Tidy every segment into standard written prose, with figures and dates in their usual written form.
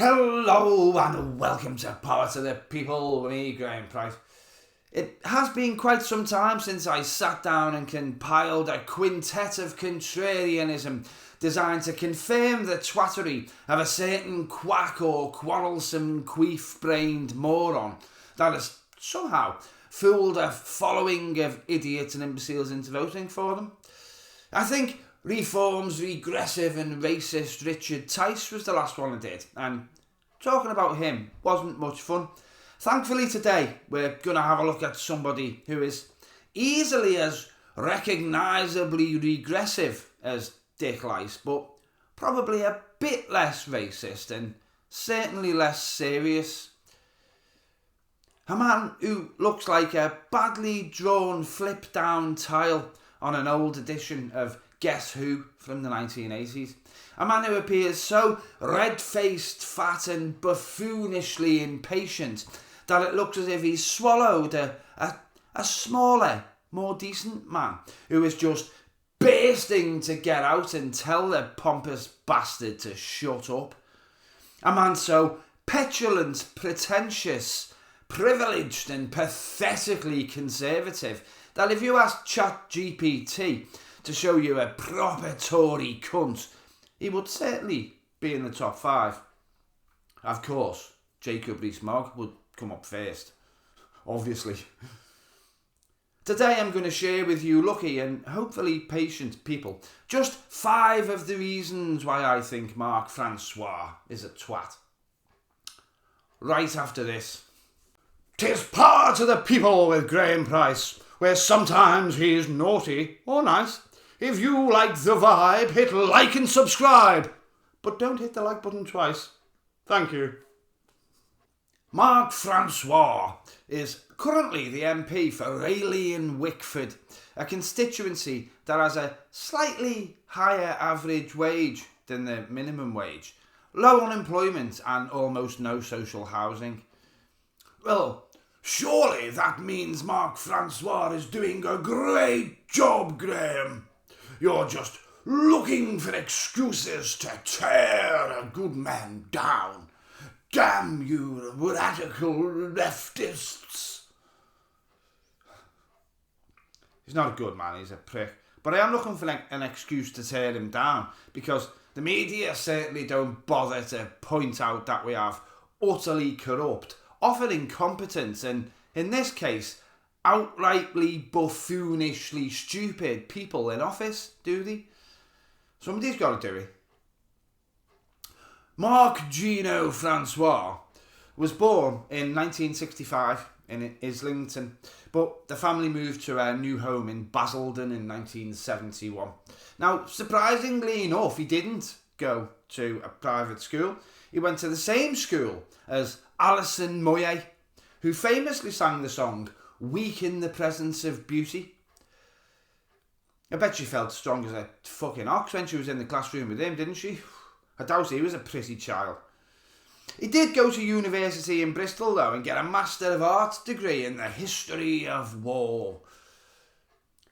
Hello and welcome to Power to the People with me, Graeme Pryce. It has been quite some time since I sat down and compiled a quintet of contrarianism designed to confirm the twattery of a certain quack or quarrelsome queef-brained moron that has somehow fooled a following of idiots and imbeciles into voting for them. I think Reform's regressive and racist Richard Tice was the last one I did, and talking about him wasn't much fun. Thankfully today we're going to have a look at somebody who is easily as recognisably regressive as Dick Lice, but probably a bit less racist and certainly less serious. A man who looks like a badly drawn flip-down tile on an old edition of Guess Who from the 1980s. A man who appears so red-faced, fat and buffoonishly impatient that it looks as if he's swallowed a smaller, more decent man who is just bursting to get out and tell the pompous bastard to shut up. A man so petulant, pretentious, privileged and pathetically conservative that if you ask ChatGPT to show you a proper Tory cunt, he would certainly be in the top 5. Of course, Jacob Rees-Mogg would come up first, obviously. Today I'm going to share with you lucky and hopefully patient people just 5 of the reasons why I think Mark Francois is a twat. Right after this. 'Tis Power to the People with Graeme Pryce, where sometimes he's naughty or nice. If you like the vibe, hit like and subscribe. But don't hit the like button twice. Thank you. Mark Francois is currently the MP for Rayleigh and Wickford, a constituency that has a slightly higher average wage than the minimum wage, low unemployment and almost no social housing. Well, surely that means Mark Francois is doing a great job, Graeme. You're just looking for excuses to tear a good man down. Damn you radical leftists. He's not a good man, he's a prick. But I am looking for an excuse to tear him down, because the media certainly don't bother to point out that we have utterly corrupt, often incompetent, and in this case, outrightly buffoonishly stupid people in office, do they? Somebody's got to do it. Mark Gino Francois was born in 1965 in Islington, but the family moved to a new home in Basildon in 1971. Now, surprisingly enough, he didn't go to a private school. He went to the same school as Alison Moyet, who famously sang the song Weak in the Presence of Beauty. I bet she felt strong as a fucking ox when she was in the classroom with him, didn't she? I doubt he was a pretty child. He did go to university in Bristol though and get a Master of Arts degree in the history of war.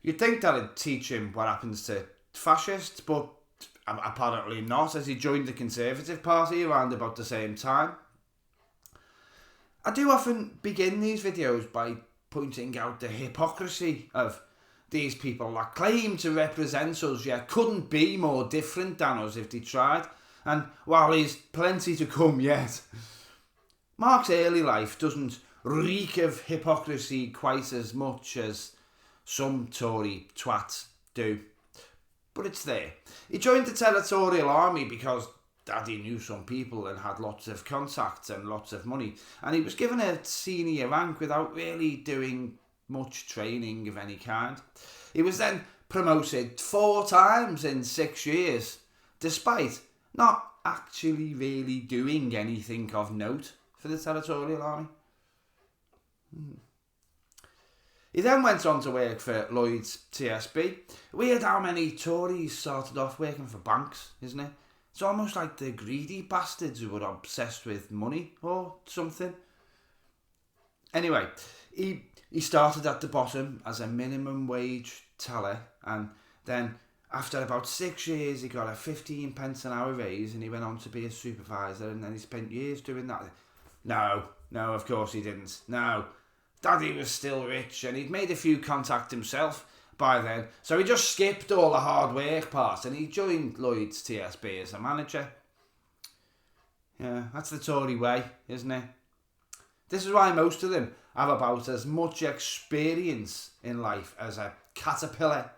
You'd think that'd teach him what happens to fascists, but apparently not, as he joined the Conservative Party around about the same time. I do often begin these videos by pointing out the hypocrisy of these people that claim to represent us, yet couldn't be more different than us if they tried. And while he's plenty to come yet, Mark's early life doesn't reek of hypocrisy quite as much as some Tory twats do. But it's there. He joined the Territorial Army because Daddy knew some people and had lots of contacts and lots of money, and he was given a senior rank without really doing much training of any kind. He was then promoted 4 times in 6 years, despite not actually really doing anything of note for the Territorial Army. He then went on to work for Lloyd's TSB. Weird how many Tories started off working for banks, isn't it? It's almost like the greedy bastards who were obsessed with money or something. Anyway, he started at the bottom as a minimum wage teller and then after about 6 years, he got a 15 pence an hour raise and he went on to be a supervisor, and then he spent years doing that. No, of course he didn't. No, Daddy was still rich and he'd made a few contacts himself by then, so he just skipped all the hard work part and he joined Lloyd's TSB as a manager. Yeah, that's the Tory way, isn't it? This is why most of them have about as much experience in life as a caterpillar.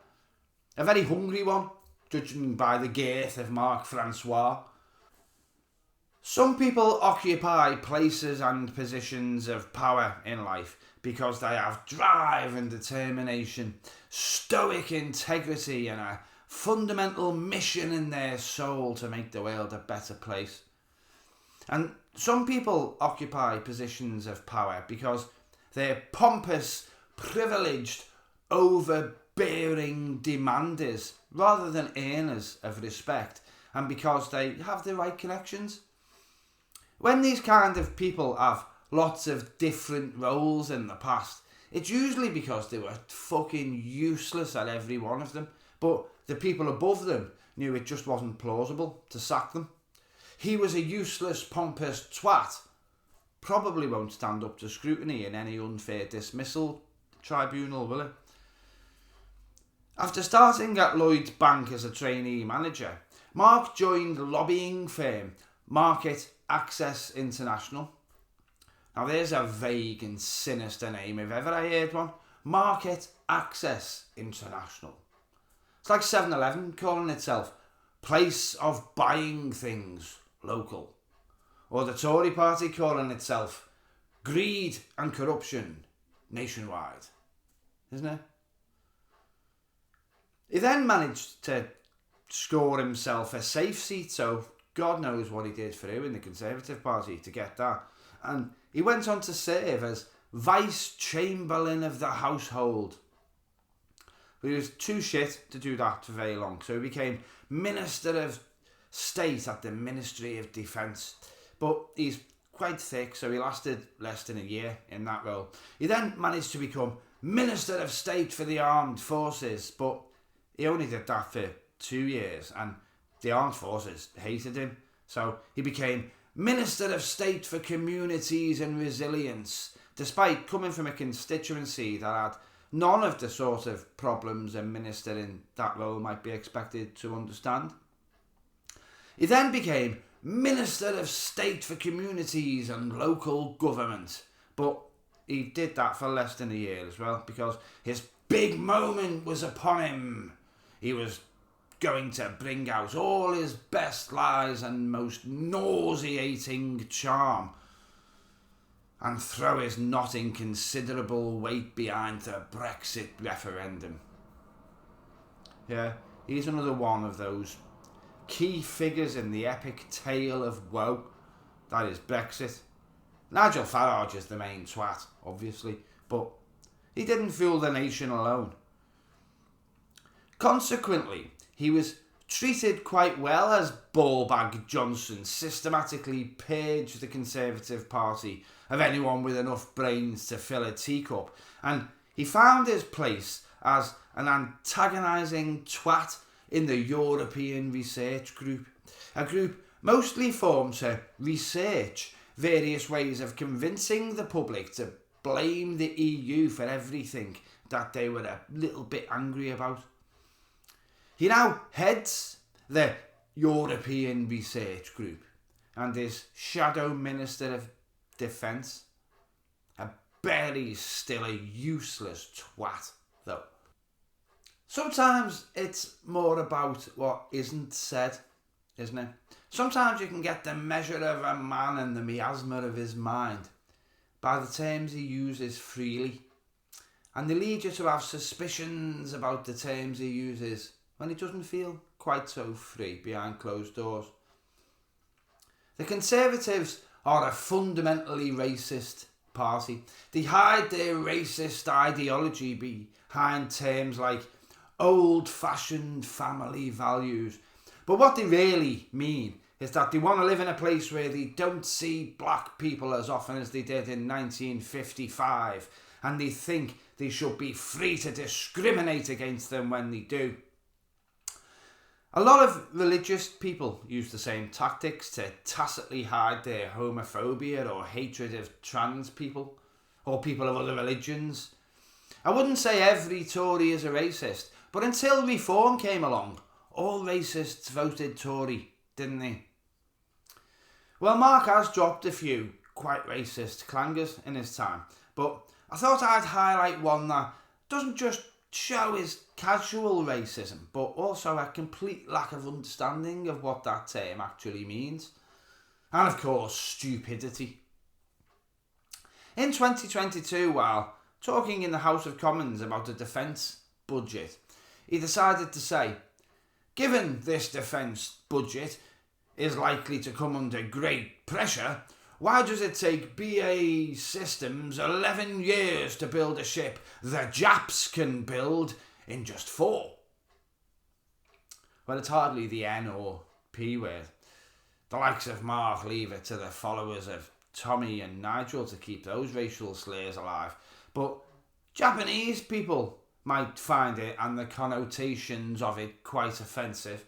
A very hungry one, judging by the girth of Mark Francois. Some people occupy places and positions of power in life because they have drive and determination, stoic integrity, and a fundamental mission in their soul to make the world a better place. And some people occupy positions of power because they're pompous, privileged, overbearing demanders rather than earners of respect, and because they have the right connections. When these kind of people have lots of different roles in the past, it's usually because they were fucking useless at every one of them, but the people above them knew it just wasn't plausible to sack them. He was a useless, pompous twat. Probably won't stand up to scrutiny in any unfair dismissal tribunal, will it? After starting at Lloyd's Bank as a trainee manager, Mark joined lobbying firm Market Access International. Now there's a vague and sinister name if ever I heard one. Market Access International. It's like 7-Eleven calling itself Place of Buying Things Local. Or the Tory party calling itself Greed and Corruption Nationwide. Isn't it? He then managed to score himself a safe seat, so God knows what he did for who in the Conservative Party to get that. And he went on to serve as Vice Chamberlain of the Household. But he was too shit to do that for very long, so he became Minister of State at the Ministry of Defence. But he's quite thick, so he lasted less than a year in that role. He then managed to become Minister of State for the Armed Forces, but he only did that for 2 years, and the Armed Forces hated him. So he became Minister of State for Communities and Resilience, despite coming from a constituency that had none of the sort of problems a minister in that role might be expected to understand. He then became Minister of State for Communities and Local Government, but he did that for less than a year as well, because his big moment was upon him. He was going to bring out all his best lies and most nauseating charm and throw his not inconsiderable weight behind the Brexit referendum. Yeah, he's another one of those key figures in the epic tale of woe that is Brexit. Nigel Farage is the main twat, obviously, but he didn't fool the nation alone. Consequently, he was treated quite well as Ballbag Johnson systematically purged the Conservative Party of anyone with enough brains to fill a teacup, and he found his place as an antagonising twat in the European Research Group, a group mostly formed to research various ways of convincing the public to blame the EU for everything that they were a little bit angry about. He now heads the European Research Group and is Shadow Minister of Defence. I bet he's still a useless twat, though. Sometimes it's more about what isn't said, isn't it? Sometimes you can get the measure of a man and the miasma of his mind by the terms he uses freely, and they lead you to have suspicions about the terms he uses when he doesn't feel quite so free behind closed doors. The Conservatives are a fundamentally racist party. They hide their racist ideology behind terms like old-fashioned family values. But what they really mean is that they want to live in a place where they don't see black people as often as they did in 1955, and they think they should be free to discriminate against them when they do. A lot of religious people use the same tactics to tacitly hide their homophobia or hatred of trans people or people of other religions. I wouldn't say every Tory is a racist, but until Reform came along, all racists voted Tory, didn't they? Well, Mark has dropped a few quite racist clangers in his time, but I thought I'd highlight one that doesn't just show his casual racism, but also a complete lack of understanding of what that term actually means. And of course, stupidity. In 2022, while talking in the House of Commons about the defence budget, he decided to say, given this defence budget is likely to come under great pressure, why does it take BAE Systems 11 years to build a ship the Japs can build in just 4? Well, it's hardly the N or P word. The likes of Mark leave it to the followers of Tommy and Nigel to keep those racial slurs alive. But Japanese people might find it and the connotations of it quite offensive.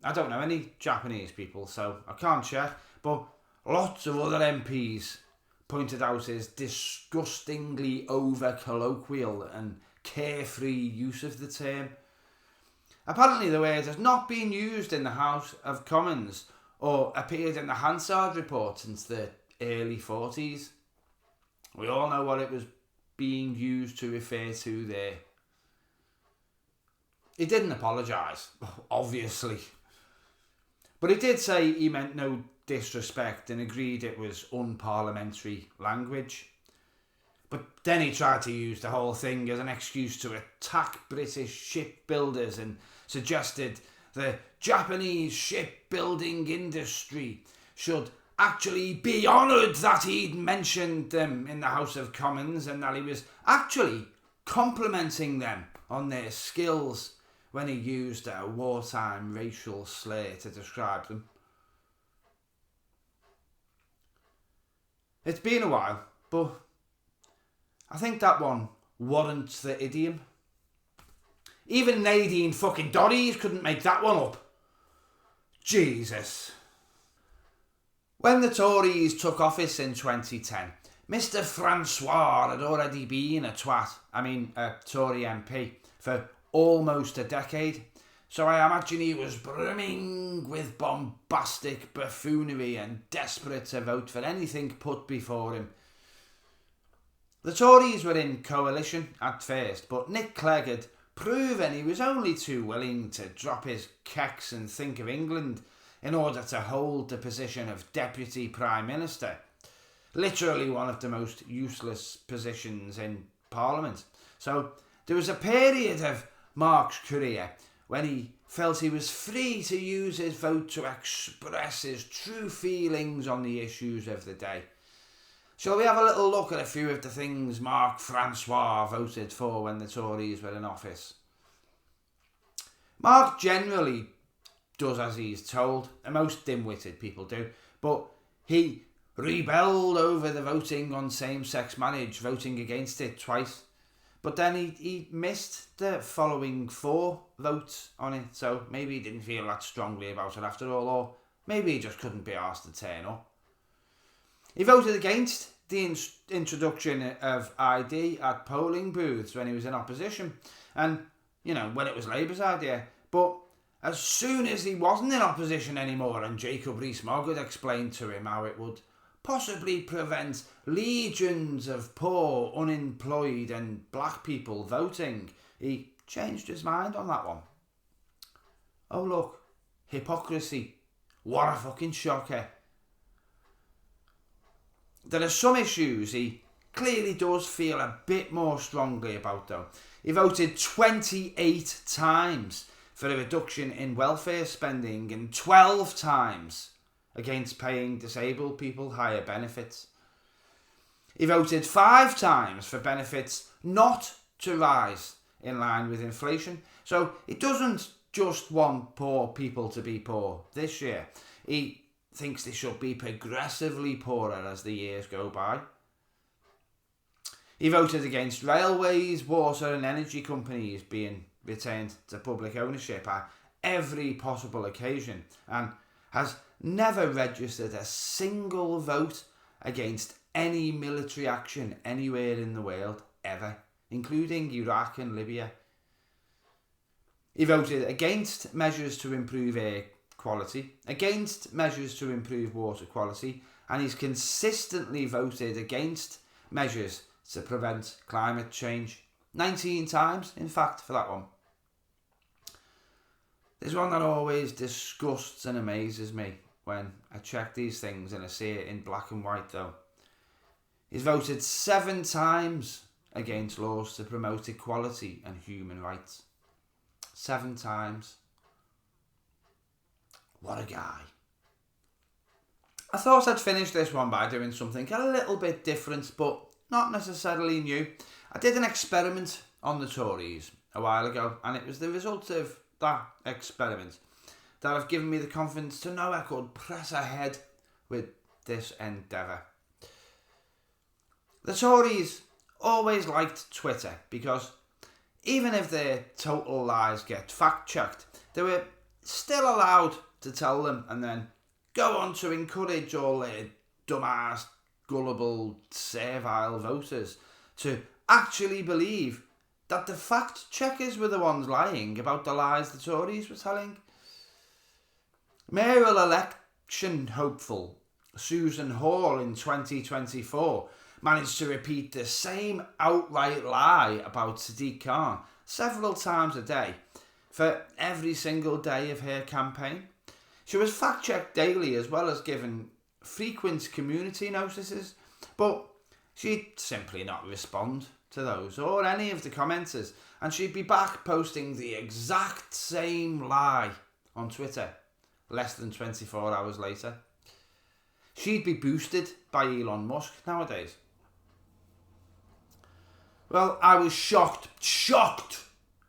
I don't know any Japanese people, so I can't check, but lots of other MPs pointed out his disgustingly over-colloquial and carefree use of the term. Apparently the word has not been used in the House of Commons or appeared in the Hansard report since the early 40s. We all know what it was being used to refer to there. He didn't apologise, obviously. But he did say he meant no disrespect and agreed it was unparliamentary language. But then he tried to use the whole thing as an excuse to attack British shipbuilders and suggested the Japanese shipbuilding industry should actually be honoured that he'd mentioned them in the House of Commons and that he was actually complimenting them on their skills when he used a wartime racial slur to describe them. It's been a while, but I think that one warrants the idiom. Even Nadine fucking Dorries couldn't make that one up. Jesus. When the Tories took office in 2010, Mr. Francois had already been a Tory MP, for almost a decade. So I imagine he was brimming with bombastic buffoonery and desperate to vote for anything put before him. The Tories were in coalition at first, but Nick Clegg had proven he was only too willing to drop his kecks and think of England in order to hold the position of Deputy Prime Minister. Literally one of the most useless positions in Parliament. So there was a period of Mark's career when he felt he was free to use his vote to express his true feelings on the issues of the day. Shall we have a little look at a few of the things Mark Francois voted for when the Tories were in office? Mark generally does as he's told, and most dim-witted people do, but he rebelled over the voting on same-sex marriage, voting against it twice. But then he missed the following 4 votes on it, so maybe he didn't feel that strongly about it after all, or maybe he just couldn't be asked to turn up. He voted against the introduction of ID at polling booths when he was in opposition, and, when it was Labour's idea. But as soon as he wasn't in opposition anymore and Jacob Rees-Mogg had explained to him how it would possibly prevent legions of poor, unemployed and black people voting, he changed his mind on that one. Oh look, hypocrisy. What a fucking shocker. There are some issues he clearly does feel a bit more strongly about though. He voted 28 times for a reduction in welfare spending and 12 times against paying disabled people higher benefits. He voted 5 times for benefits not to rise in line with inflation. So he doesn't just want poor people to be poor this year. He thinks they should be progressively poorer as the years go by. He voted against railways, water and energy companies being returned to public ownership, a every possible occasion and has never registered a single vote against any military action anywhere in the world, ever, including Iraq and Libya. He voted against measures to improve air quality, against measures to improve water quality, and he's consistently voted against measures to prevent climate change. 19 times, in fact, for that one. There's one that always disgusts and amazes me when I check these things and I see it in black and white, though. He's voted 7 times against laws to promote equality and human rights. 7 times. What a guy. I thought I'd finish this one by doing something a little bit different, but not necessarily new. I did an experiment on the Tories a while ago, and it was the result of that experiment that have given me the confidence to know I could press ahead with this endeavour. The Tories always liked Twitter because even if their total lies get fact-checked, they were still allowed to tell them and then go on to encourage all their dumbass, gullible, servile voters to actually believe that the fact-checkers were the ones lying about the lies the Tories were telling. Mayoral election hopeful Susan Hall in 2024 managed to repeat the same outright lie about Sadiq Khan several times a day for every single day of her campaign. She was fact-checked daily as well as given frequent community notices, but she'd simply not respond to those or any of the commenters, and she'd be back posting the exact same lie on Twitter less than 24 hours later. She'd be boosted by Elon Musk nowadays. Well, I was shocked,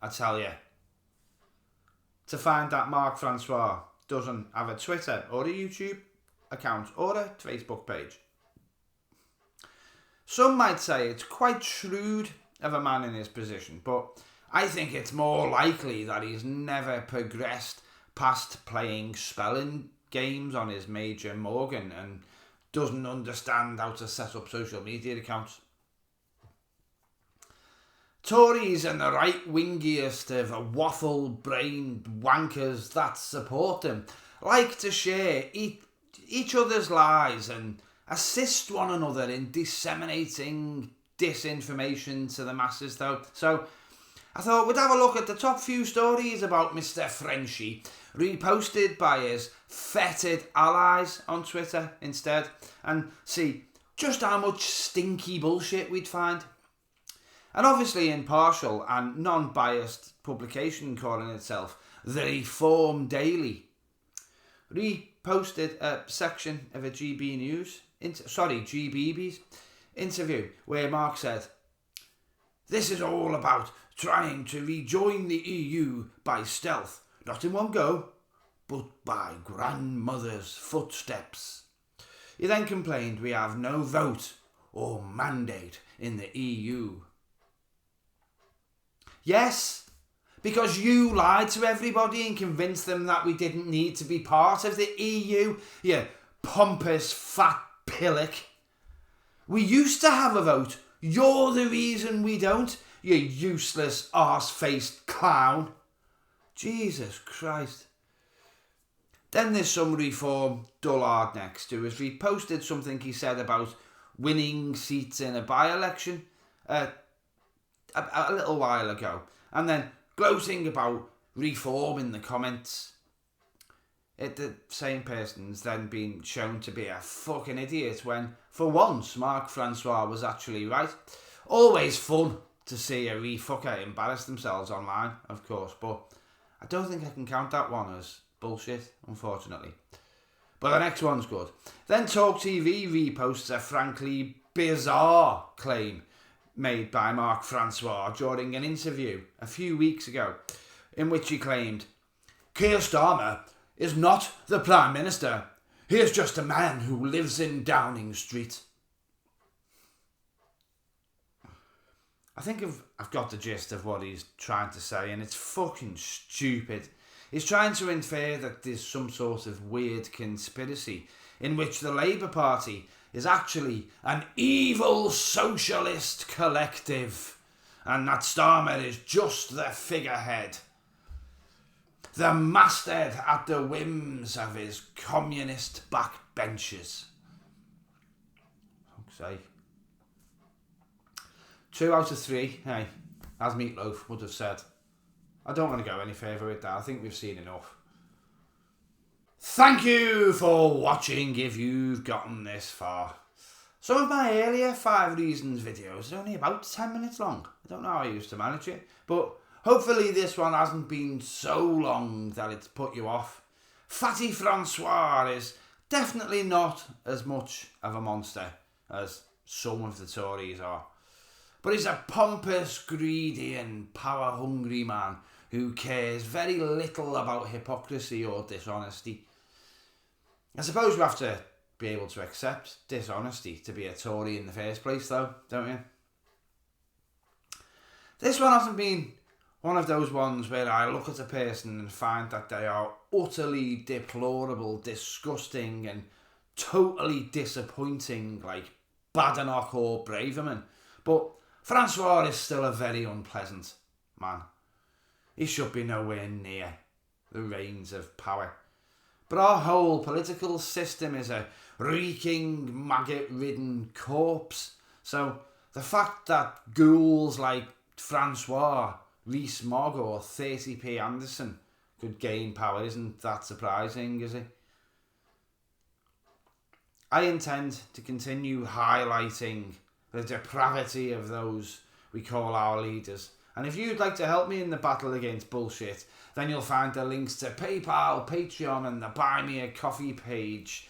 I tell you, to find that Mark Francois doesn't have a Twitter or a YouTube account or a Facebook page. Some might say it's quite shrewd of a man in his position, but I think it's more likely that he's never progressed past playing spelling games on his Major Morgan and doesn't understand how to set up social media accounts. Tories and the right-wingiest of waffle-brained wankers that support them like to share each other's lies and assist one another in disseminating disinformation to the masses, though. So I thought we'd have a look at the top few stories about Mr. Frenchie, reposted by his fetid allies on Twitter instead, and see just how much stinky bullshit we'd find. An obviously impartial and non-biased publication calling itself The Reform Daily reposted a section of a GBB's interview where Mark said, "This is all about trying to rejoin the EU by stealth, not in one go, but by grandmother's footsteps." He then complained we have no vote or mandate in the EU. Yes, because you lied to everybody and convinced them that we didn't need to be part of the EU, you pompous fat pillock. We used to have a vote. You're the reason we don't, you useless arse-faced clown. Jesus Christ. Then there's some reform dullard next who has reposted something he said about winning seats in a by-election a little while ago, and then gloating about reform in the comments. The same person's then been shown to be a fucking idiot when, for once, Mark Francois was actually right. Always fun to see a refucker embarrass themselves online, of course, but I don't think I can count that one as bullshit, unfortunately. But the next one's good. Then Talk TV reposts a frankly bizarre claim made by Mark Francois during an interview a few weeks ago, in which he claimed, "Keir Starmer is not the Prime Minister. He is just a man who lives in Downing Street." I think I've got the gist of what he's trying to say, and it's fucking stupid. is trying to infer that there's some sort of weird conspiracy in which the Labour Party is actually an evil socialist collective, and that Starmer is just the figurehead, the masthead at the whims of his communist backbenchers. Fuck's sake. 2 out of 3, hey, as Meatloaf would have said. I don't want to go any further with that. I think we've seen enough. Thank you for watching if you've gotten this far. Some of my earlier 5 Reasons videos are only about 10 minutes long. I don't know how I used to manage it, but hopefully this one hasn't been so long that it's put you off. Fatty Francois is definitely not as much of a monster as some of the Tories are. But he's a pompous, greedy and power-hungry man who cares very little about hypocrisy or dishonesty. I suppose we have to be able to accept dishonesty to be a Tory in the first place, though, don't you? This one hasn't been one of those ones where I look at a person and find that they are utterly deplorable, disgusting and totally disappointing, like Badenoch or Braverman. But Francois is still a very unpleasant man. He should be nowhere near the reins of power. But our whole political system is a reeking, maggot-ridden corpse. So the fact that ghouls like Francois, Rees-Mogg or 30p Anderson could gain power isn't that surprising, is it? I intend to continue highlighting the depravity of those we call our leaders. And if you'd like to help me in the battle against bullshit, then you'll find the links to PayPal, Patreon and the Buy Me a Coffee page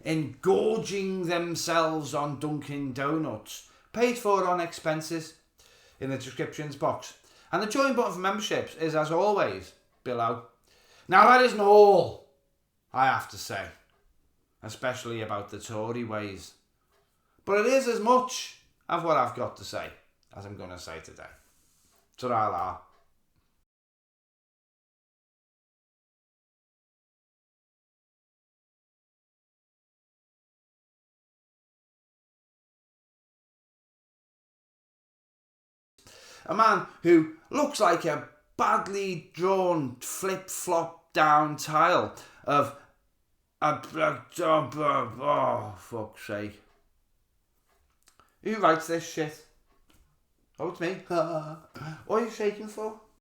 engorging themselves on Dunkin' Donuts, paid for on expenses, in the descriptions box. And the join button for memberships is, as always, below. Now that isn't all I have to say, especially about the Tory ways. But it is as much of what I've got to say as I'm going to say today. Ta-ra-la. A man who looks like a badly drawn flip-flop down tile of oh, fuck's sake. Who writes this shit? Oh, it's me. What are you shaking for?